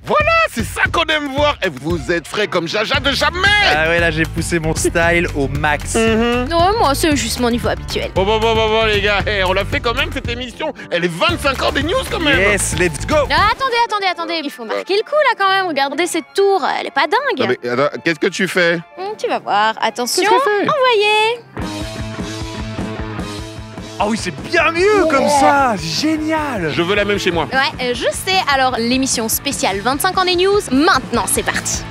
Voilà, c'est ça qu'on aime voir. Et vous êtes frais comme Jaja de jamais. Ah ouais, là j'ai poussé mon style au max. Non, moi c'est juste mon niveau habituel. Bon les gars, on l'a fait quand même cette émission. Elle est 25 ans des news quand même. Yes, let's go. Ah, attendez, il faut marquer le coup là quand même. Regardez cette tour, elle est pas dingue. Non, mais, attends, qu'est-ce que tu fais? Tu vas voir, attention, Qu'est-ce que fait envoyez. Ah oui, c'est bien mieux comme ça. Génial. Je veux la même chez moi. Ouais, je sais. Alors, l'émission spéciale 25 ans des news, maintenant c'est parti.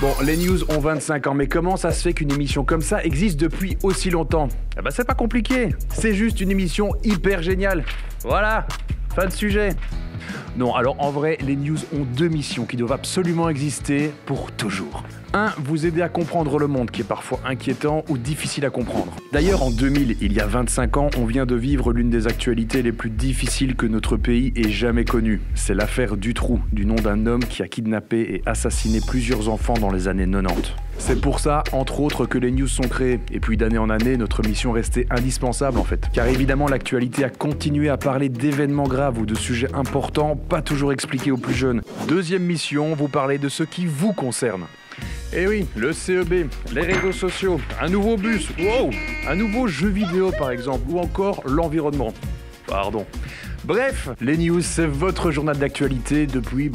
Bon, les news ont 25 ans, mais comment ça se fait qu'une émission comme ça existe depuis aussi longtemps? Eh ben c'est pas compliqué, c'est juste une émission hyper géniale. Voilà, fin de sujet. Non, alors en vrai, les news ont deux missions qui doivent absolument exister pour toujours. 1. Vous aider à comprendre le monde qui est parfois inquiétant ou difficile à comprendre. D'ailleurs, en 2000, il y a 25 ans, on vient de vivre l'une des actualités les plus difficiles que notre pays ait jamais connues. C'est l'affaire Dutroux, du nom d'un homme qui a kidnappé et assassiné plusieurs enfants dans les années 90. C'est pour ça, entre autres, que les news sont créées. Et puis d'année en année, notre mission restait indispensable en fait. Car évidemment, l'actualité a continué à parler d'événements graves ou de sujets importants, pas toujours expliqués aux plus jeunes. Deuxième mission, vous parler de ce qui vous concerne. Eh oui, le CEB, les réseaux sociaux, un nouveau bus, wow, un nouveau jeu vidéo par exemple, ou encore l'environnement. Pardon. Bref, les news, c'est votre journal d'actualité depuis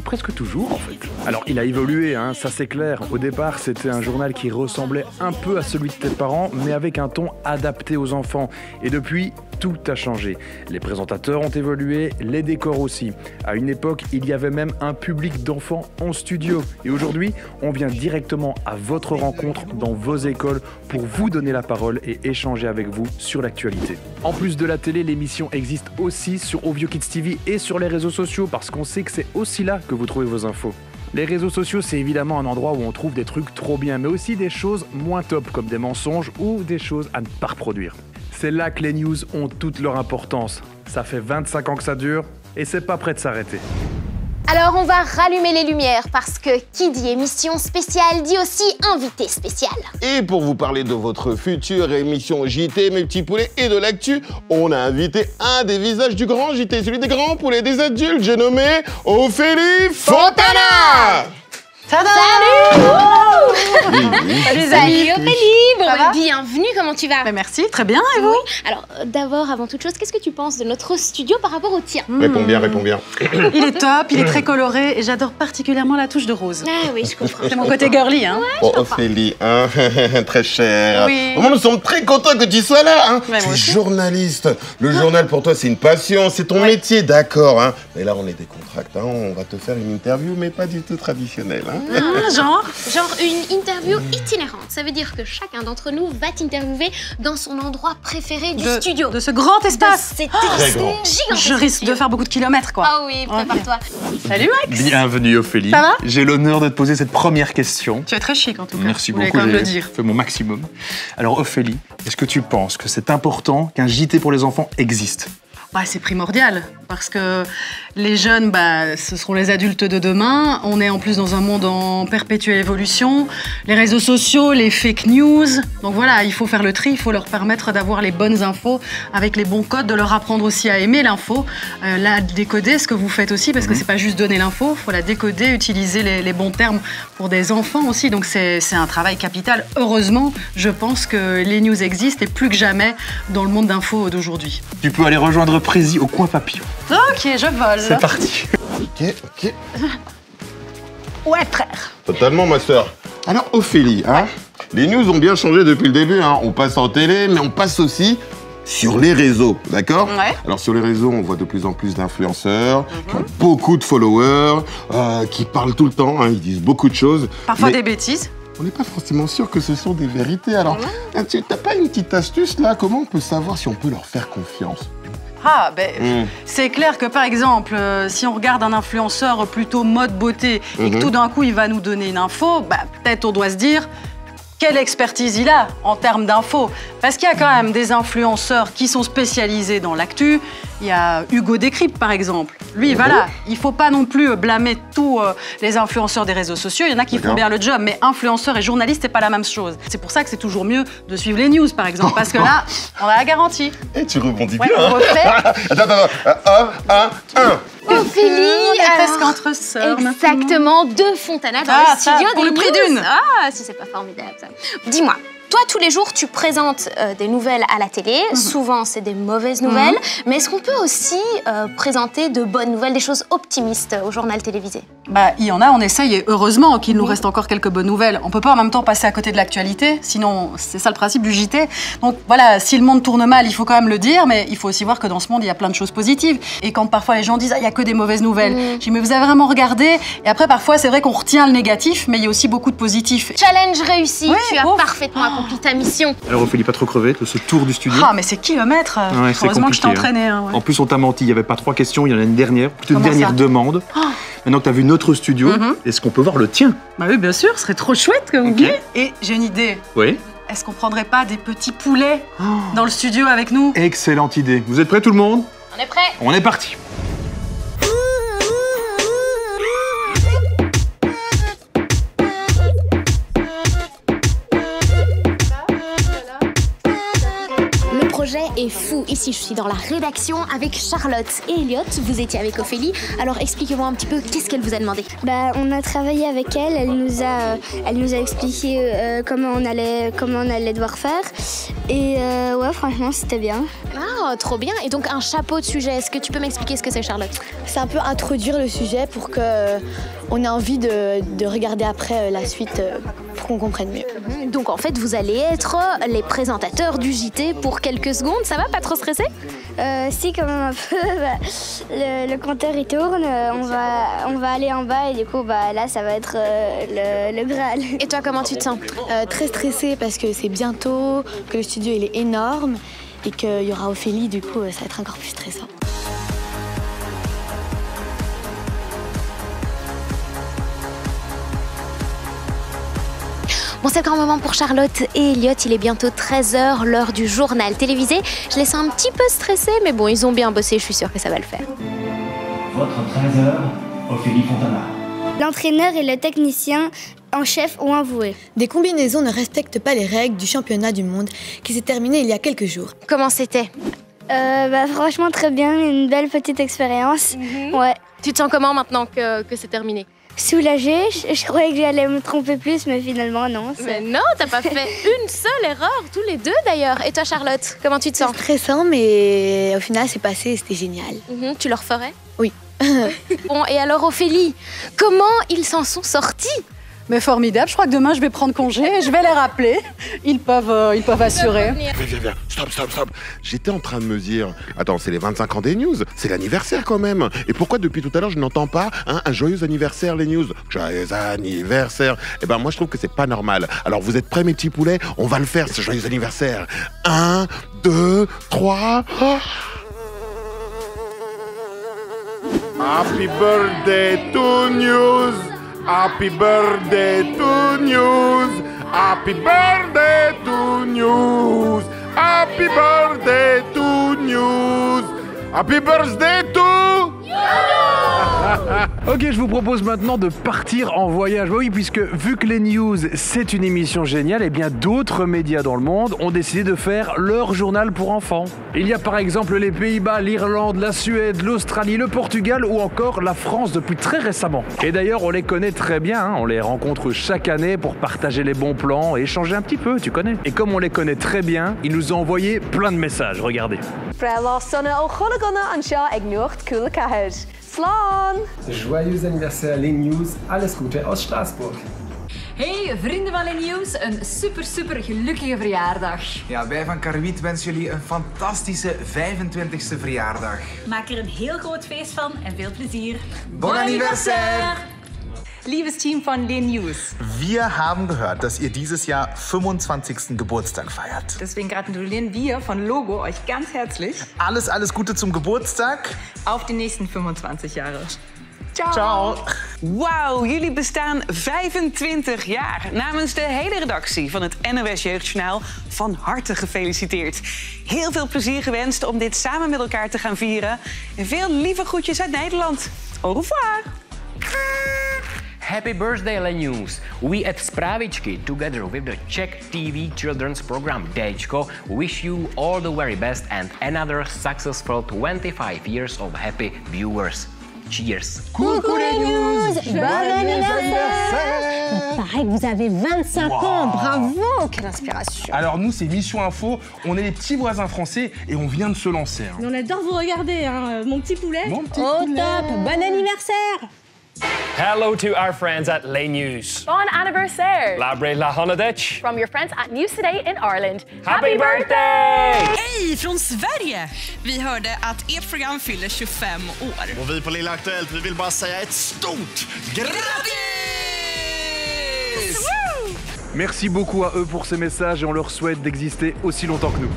presque toujours en fait. Alors il a évolué, hein, ça c'est clair. Au départ, c'était un journal qui ressemblait un peu à celui de tes parents, mais avec un ton adapté aux enfants. Et depuis, tout a changé. Les présentateurs ont évolué, les décors aussi. À une époque, il y avait même un public d'enfants en studio. Et aujourd'hui, on vient directement à votre rencontre dans vos écoles pour vous donner la parole et échanger avec vous sur l'actualité. En plus de la télé, l'émission existe aussi sur OVio Kids TV et sur les réseaux sociaux parce qu'on sait que c'est aussi là que vous trouvez vos infos. Les réseaux sociaux, c'est évidemment un endroit où on trouve des trucs trop bien, mais aussi des choses moins top comme des mensonges ou des choses à ne pas reproduire. C'est là que les news ont toute leur importance. Ça fait 25 ans que ça dure et c'est pas prêt de s'arrêter. Alors on va rallumer les lumières parce que qui dit émission spéciale dit aussi invité spécial. Et pour vous parler de votre future émission JT, mes petits poulets, et de l'actu, on a invité un des visages du grand JT, celui des grands poulets des adultes, j'ai nommé Ophélie Fontana. Salut. Salut Ophélie. Bon, bienvenue, comment tu vas? Merci, très bien, et vous? Oui. Alors d'abord, avant toute chose, qu'est-ce que tu penses de notre studio par rapport au tien? Réponds bien. Il est top, il est très coloré et j'adore particulièrement la touche de rose. Ah oui, je comprends. C'est mon côté girly, hein. Bon, Ophélie, hein, très chère. Oui. Vraiment, nous sommes très contents que tu sois là. Hein. Ouais, Tu moi es aussi. journaliste. Le journal, pour toi, c'est une passion, c'est ton métier, d'accord. Hein. Mais là, on est décontractés. On va te faire une interview, mais pas du tout traditionnelle. Hein. Genre une interview itinérante. Ça veut dire que chacun d'entre nous va t'interviewer dans son endroit préféré du studio. de ce grand espace. C'est Très grand. gigantesque. Je risque de faire beaucoup de kilomètres, quoi. Ah oui, prépare-toi. Salut, Max. Bienvenue Ophélie. Ça va? J'ai l'honneur de te poser cette première question. Tu es très chic, en tout cas. Merci Je voulais beaucoup, quand même le j'ai dire. fait mon maximum. Alors Ophélie, est-ce que tu penses que c'est important qu'un JT pour les enfants existe? Bah, c'est primordial, parce que les jeunes, ce seront les adultes de demain. On est en plus dans un monde en perpétuelle évolution. Les réseaux sociaux, les fake news. Donc voilà, il faut faire le tri, il faut leur permettre d'avoir les bonnes infos avec les bons codes, de leur apprendre aussi à aimer l'info, la décoder, ce que vous faites aussi, parce que c'est pas juste donner l'info, il faut la décoder, utiliser les bons termes pour des enfants aussi. Donc c'est un travail capital. Heureusement, je pense que les news existent et plus que jamais dans le monde d'info d'aujourd'hui. Tu peux aller rejoindre Prési au coin papillon. Ok, je vole. C'est parti. Ok. Ouais, frère. Totalement, ma sœur. Alors, Ophélie, hein, les news ont bien changé depuis le début. Hein. On passe en télé, mais on passe aussi sur les réseaux, d'accord? Ouais. Alors, sur les réseaux, on voit de plus en plus d'influenceurs qui ont beaucoup de followers, qui parlent tout le temps, hein, ils disent beaucoup de choses. Parfois mais des bêtises. on n'est pas forcément sûr que ce sont des vérités. Alors, tu n'as pas une petite astuce, là? Comment on peut savoir si on peut leur faire confiance? Ah, c'est clair que par exemple, si on regarde un influenceur plutôt mode beauté et que tout d'un coup il va nous donner une info, peut-être on doit se dire quelle expertise il a en termes d'infos. Parce qu'il y a quand même des influenceurs qui sont spécialisés dans l'actu. Il y a Hugo Décrypte, par exemple. Lui, voilà, il faut pas non plus blâmer tous les influenceurs des réseaux sociaux. Il y en a qui font bien le job, mais influenceur et journaliste, c'est pas la même chose. C'est pour ça que c'est toujours mieux de suivre les news, par exemple, parce que là, on a la garantie. Et tu rebondis bien. On refait. Attends. Ophélie, On est presque entre sœurs. exactement, 2 Fontana dans le studio pour des le prix news. d'une. Ah, si c'est pas formidable ça. Dis-moi, toi tous les jours tu présentes des nouvelles à la télé, souvent c'est des mauvaises nouvelles, mais est-ce qu'on peut aussi présenter de bonnes nouvelles, des choses optimistes au journal télévisé? Bah, il y en a, on essaye, et heureusement qu'il nous reste encore quelques bonnes nouvelles. On peut pas en même temps passer à côté de l'actualité, sinon c'est ça le principe du JT. Donc voilà, si le monde tourne mal, il faut quand même le dire, mais il faut aussi voir que dans ce monde, il y a plein de choses positives. Et quand parfois les gens disent « Ah, il y a que des mauvaises nouvelles », je dis « Mais vous avez vraiment regardé ?» Et après, parfois, c'est vrai qu'on retient le négatif, mais il y a aussi beaucoup de positifs. Challenge réussi, Ouais, tu as ouf. parfaitement accompli ta mission. Alors Ophélie, pas trop crevé de ce tour du studio. Ah, mais c'est kilomètres. Ouais, c'est Heureusement que je t'ai compliqué, entraîné. Hein, ouais. En plus, on t'a menti, il n'y avait pas 3 questions, il y en a une dernière, plutôt une Comment dernière ça demande. Maintenant que tu as vu notre studio, est-ce qu'on peut voir le tien? Bah oui, bien sûr, ce serait trop chouette que vous veniez. Et j'ai une idée. Oui. Est-ce qu'on prendrait pas des petits poulets dans le studio avec nous? Excellente idée. Vous êtes prêts tout le monde? On est prêt? On est parti. Le projet est fou. Ici, je suis dans la rédaction avec Charlotte et Elliot. Vous étiez avec Ophélie. Alors, expliquez-moi un petit peu, qu'est-ce qu'elle vous a demandé? Bah, on a travaillé avec elle. Elle nous a expliqué comment on allait devoir faire. Et ouais, franchement, c'était bien. Ah, trop bien. Et donc, un chapeau de sujet. Est-ce que tu peux m'expliquer ce que c'est, Charlotte? C'est un peu introduire le sujet pour qu'on ait envie de regarder après la suite pour qu'on comprenne mieux. Donc, en fait, vous allez être les présentateurs du JT pour quelques secondes. Ça va? Pas trop stressé? Si, quand même un peu. Le compteur, il tourne. On va aller en bas et du coup, bah, là, ça va être le Graal. Et toi, comment tu te sens? Très stressée parce que c'est bientôt, que le studio il est énorme et qu'il y aura Ophélie, du coup ça va être encore plus stressant. Bon, c'est le grand moment pour Charlotte et Elliot. Il est bientôt 13h, l'heure du journal télévisé. Je les sens un petit peu stressés, mais bon, ils ont bien bossé. Je suis sûre que ça va le faire. Votre 13h, Ophélie Fontana. L'entraîneur et le technicien en chef ont avoué. Des combinaisons ne respectent pas les règles du championnat du monde qui s'est terminé il y a quelques jours. Comment c'était? Bah, franchement, très bien. Une belle petite expérience. Ouais. Tu te sens comment maintenant que c'est terminé? Soulagée. Je croyais que j'allais me tromper plus, mais finalement, non. Mais non, t'as pas fait une seule erreur, tous les deux d'ailleurs. Et toi, Charlotte, comment tu te sens? Stressant, mais au final, c'est passé et c'était génial. Tu le referais? Oui. Bon, et alors Ophélie, comment ils s'en sont sortis? Mais formidable, je crois que demain je vais prendre congé et je vais les rappeler. Ils peuvent assurer. Viens. Stop. J'étais en train de me dire, attends, c'est les 25 ans des news, c'est l'anniversaire quand même. Et pourquoi depuis tout à l'heure je n'entends pas un joyeux anniversaire les news? Joyeux anniversaire. Eh ben moi je trouve que c'est pas normal. Alors vous êtes prêts mes petits poulets? On va le faire ce joyeux anniversaire. 1, 2, 3. Happy birthday to news. Happy birthday to news. Happy birthday to news. Happy birthday to news. Happy birthday to... Ok, je vous propose maintenant de partir en voyage. Bah oui, puisque vu que les news, c'est une émission géniale, et bien d'autres médias dans le monde ont décidé de faire leur journal pour enfants. Il y a par exemple les Pays-Bas, l'Irlande, la Suède, l'Australie, le Portugal ou encore la France depuis très récemment. Et d'ailleurs, on les connaît très bien, on les rencontre chaque année pour partager les bons plans et échanger un petit peu, tu connais. Et comme on les connaît très bien, ils nous ont envoyé plein de messages, regardez. Joyeux anniversaire les news, alles Gute aus Straatsburg. Hey vrienden van les news, een super gelukkige verjaardag. Ja, wij van Karuit wensen jullie een fantastische 25e verjaardag. Maak er een heel groot feest van en veel plezier. Bon anniversaire! Liebes Team von den News. Wir haben gehört, dass ihr dieses Jahr 25. Geburtstag feiert. Deswegen gratulieren wir von Logo euch ganz herzlich. Alles Gute zum Geburtstag. Auf die nächsten 25 Jahre. Ciao. Ciao. Wauw, jullie bestaan 25 jaar. Namens de hele redactie van het NOS Jeugdjournaal van harte gefeliciteerd. Heel veel plezier gewenst om dit samen met elkaar te gaan vieren. En veel lieve groetjes uit Nederland. Au revoir. Happy birthday, Lenius! We at Spravičky, together with the Czech TV children's program Dečko, wish you all the very best and another successful 25 years of happy viewers. Cheers! Coucou les news! Bon anniversaire! Il paraît que vous avez 25 ans, bravo! Quelle inspiration! Alors nous, c'est Mission Info, on est les petits voisins français et on vient de se lancer. Hein. On adore vous regarder, hein, mon petit poulet. Mon petit Au poulet. top! Bon anniversaire! Hello to our friends at Les News. Bon anniversaire! Labre la Honadech. From your friends at News Today in Ireland. Happy birthday! Hej från Sverige! Vi hörde att ert program fyller 25 år. Och vi på Lilla Aktuellt, vi vill bara säga ett stort grattis! Merci beaucoup à eux pour ces messages et on leur souhaite d'exister aussi longtemps que nous.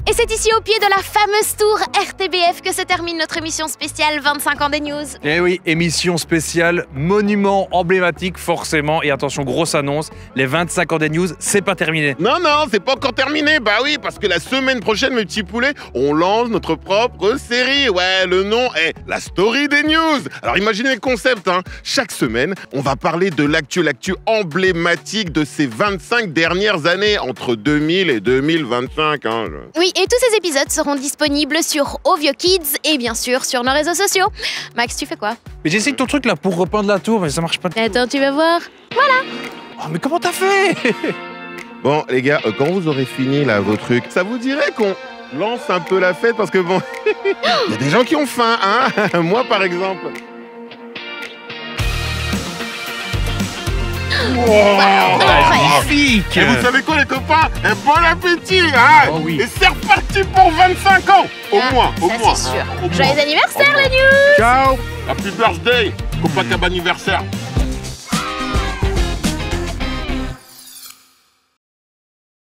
Et c'est ici au pied de la fameuse tour RTBF que se termine notre émission spéciale 25 ans des news. Eh oui, émission spéciale, monument emblématique forcément. Et attention, grosse annonce, les 25 ans des news, c'est pas terminé. Non, c'est pas encore terminé. Bah oui, parce que la semaine prochaine, mes petits poulets, on lance notre propre série. Ouais, le nom est La Story des News. Alors imaginez le concept, hein. Chaque semaine, on va parler de l'actu emblématique de ces 25 dernières années, entre 2000 et 2025. Hein. Oui, et tous ces épisodes seront disponibles sur Ovio Kids et bien sûr sur nos réseaux sociaux. Max, tu fais quoi? Mais j'essaye ton truc là pour repeindre la tour, mais ça marche pas. Attends, tu vas voir. Voilà. Oh, mais comment t'as fait? Bon, les gars, quand vous aurez fini là vos trucs, ça vous dirait qu'on lance un peu la fête? Parce que bon, il y a des gens qui ont faim, hein. Moi, par exemple. Magnifique! Et vous savez quoi, les copains? Bon appétit, hein. Oh oui. Et c'est reparti pour 25 ans. Au moins. Ça, c'est sûr. Joyeux anniversaire, les news! Ciao! Happy birthday, Copacabana anniversaire.